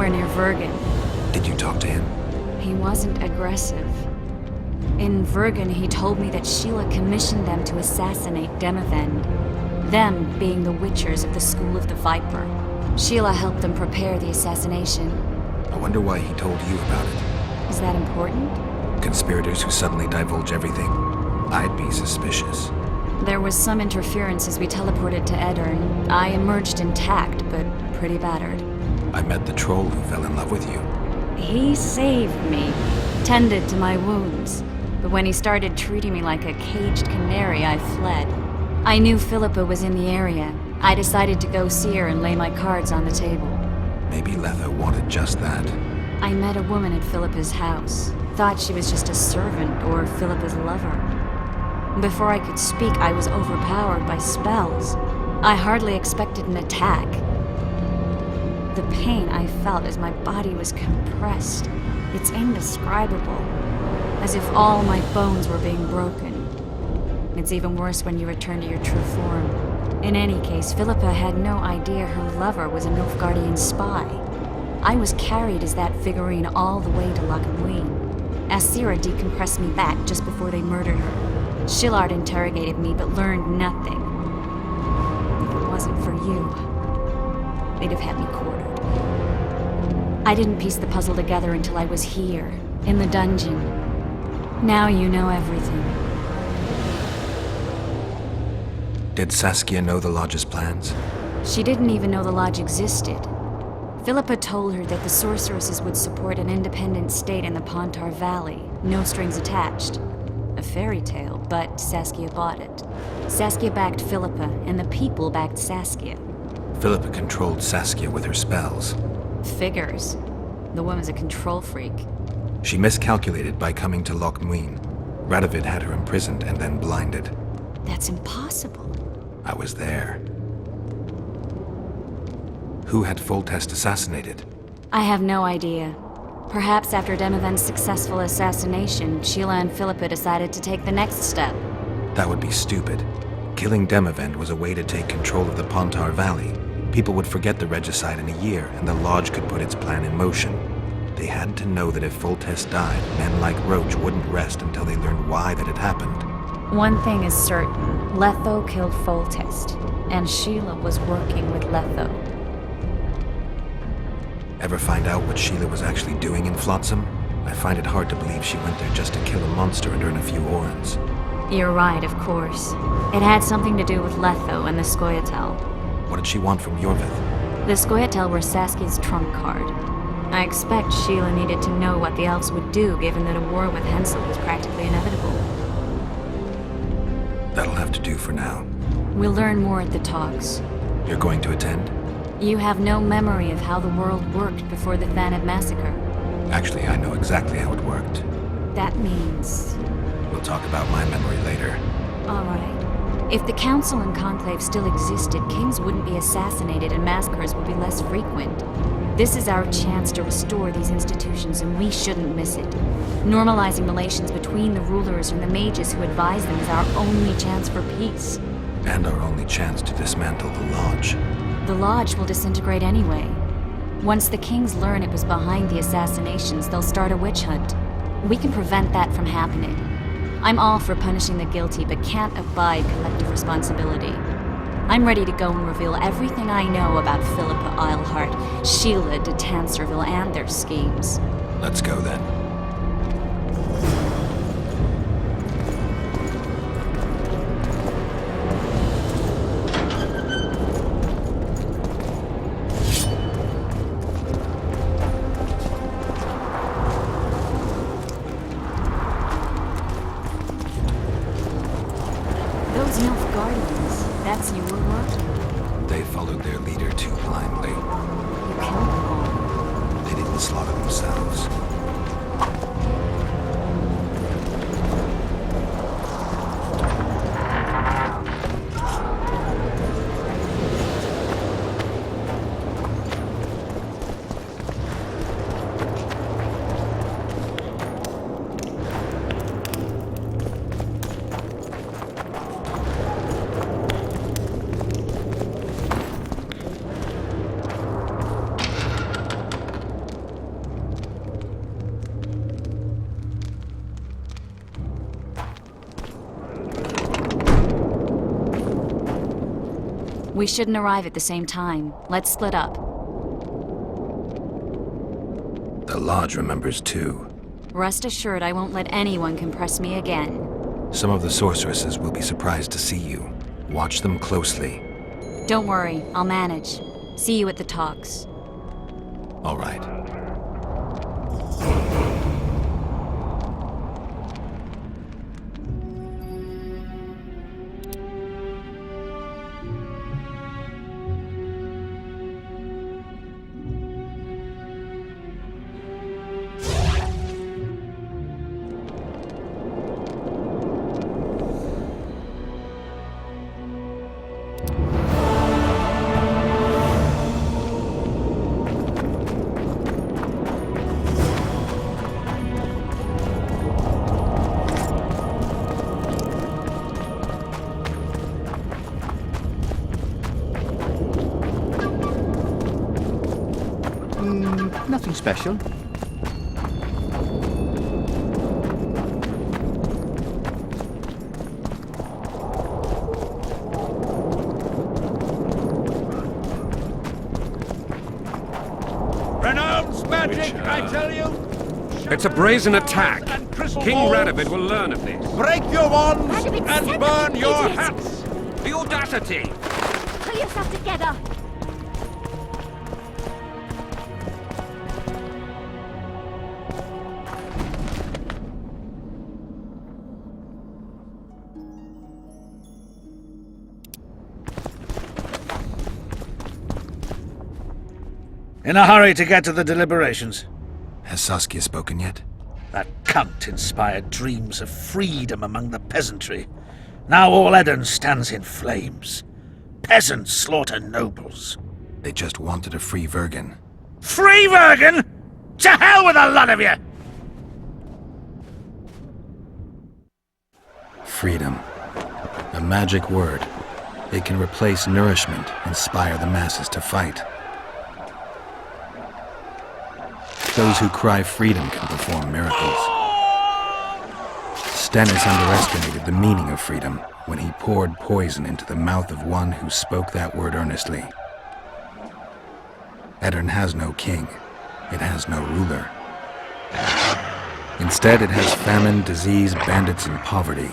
somewhere near Vergen. Did you talk to him? He wasn't aggressive. In Vergen, he told me that Sheila commissioned them to assassinate Demavend. Them being the Witchers of the School of the Viper. Sheila helped them prepare the assassination. I wonder why he told you about it. Is that important? Conspirators who suddenly divulge everything. I'd be suspicious. There was some interference as we teleported to Edirne. I emerged intact, but pretty battered. I met the troll who fell in love with you. He saved me, tended to my wounds. But when he started treating me like a caged canary, I fled. I knew Philippa was in the area. I decided to go see her and lay my cards on the table. Maybe Letho wanted just that. I met a woman at Philippa's house. Thought she was just a servant or Philippa's lover. Before I could speak, I was overpowered by spells. I hardly expected an attack. The pain I felt as my body was compressed. It's indescribable. As if all my bones were being broken. It's even worse when you return to your true form. In any case, Philippa had no idea her lover was a Nilfgaardian spy. I was carried as that figurine all the way to Loch Muin. Asira decompressed me back just before they murdered her. Shillard interrogated me but learned nothing. If it wasn't for you, they'd have had me quartered. I didn't piece the puzzle together until I was here, in the dungeon. Now you know everything. Did Saskia know the Lodge's plans? She didn't even know the Lodge existed. Philippa told her that the sorceresses would support an independent state in the Pontar Valley, no strings attached. A fairy tale, but Saskia bought it. Saskia backed Philippa, and the people backed Saskia. Philippa controlled Saskia with her spells. Figures. The woman's a control freak. She miscalculated by coming to Loch Muin. Radovid had her imprisoned and then blinded. That's impossible. I was there. Who had Foltest assassinated? I have no idea. Perhaps after Demavend's successful assassination, Sheila and Philippa decided to take the next step. That would be stupid. Killing Demavend was a way to take control of the Pontar Valley. People would forget the regicide in a year, and the Lodge could put its plan in motion. They had to know that if Foltest died, men like Roach wouldn't rest until they learned why that had happened. One thing is certain. Letho killed Foltest, and Sheila was working with Letho. Ever find out what Sheila was actually doing in Flotsam? I find it hard to believe she went there just to kill a monster and earn a few orens. You're right, of course. It had something to do with Letho and the Scoia'tael. What did she want from Yorvith? The Scoia'tael were Saskia's trump card. I expect Sheila needed to know what the elves would do, given that a war with Hensel was practically inevitable. That'll have to do for now. We'll learn more at the talks. You're going to attend? You have no memory of how the world worked before the Thanad massacre. Actually, I know exactly how it worked. That means... We'll talk about my memory later. All right. If the Council and Conclave still existed, kings wouldn't be assassinated and massacres would be less frequent. This is our chance to restore these institutions, and we shouldn't miss it. Normalizing relations between the rulers and the mages who advise them is our only chance for peace. And our only chance to dismantle the Lodge. The Lodge will disintegrate anyway. Once the kings learn it was behind the assassinations, they'll start a witch hunt. We can prevent that from happening. I'm all for punishing the guilty, but can't abide collective responsibility. I'm ready to go and reveal everything I know about Philippa Eilhart, Sheila de Tanserville, and their schemes. Let's go then. Those Nilfgaardians, that's your work? They followed their leader too blindly. You killed them all. They didn't slaughter themselves. We shouldn't arrive at the same time. Let's split up. The Lodge remembers too. Rest assured I won't let anyone compress me again. Some of the sorceresses will be surprised to see you. Watch them closely. Don't worry, I'll manage. See you at the talks. All right. Nothing special. Renounce magic, I tell you! It's a brazen attack. King Radovid will learn of this. Break your wands Radovid, and set burn them, your idiot! hats! The audacity! Pull yourself together! In a hurry to get to the deliberations. Has Saskia spoken yet? That cunt inspired dreams of freedom among the peasantry. Now all Eden stands in flames. Peasants slaughter nobles. They just wanted a free Vergen. Free Vergen? To hell with a lot of you! Freedom. A magic word. It can replace nourishment, inspire the masses to fight. Those who cry freedom can perform miracles. Stennis underestimated the meaning of freedom when he poured poison into the mouth of one who spoke that word earnestly. Edirn has no king. It has no ruler. Instead, it has famine, disease, bandits, and poverty.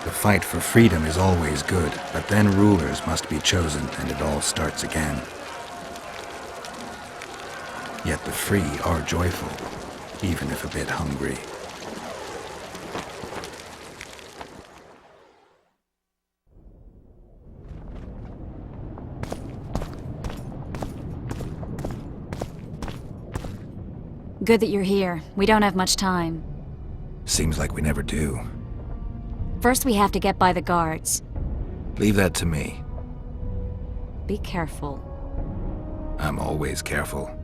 The fight for freedom is always good, but then rulers must be chosen and it all starts again. Yet the free are joyful, even if a bit hungry. Good that you're here. We don't have much time. Seems like we never do. First we have to get by the guards. Leave that to me. Be careful. I'm always careful.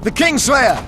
The Kingslayer!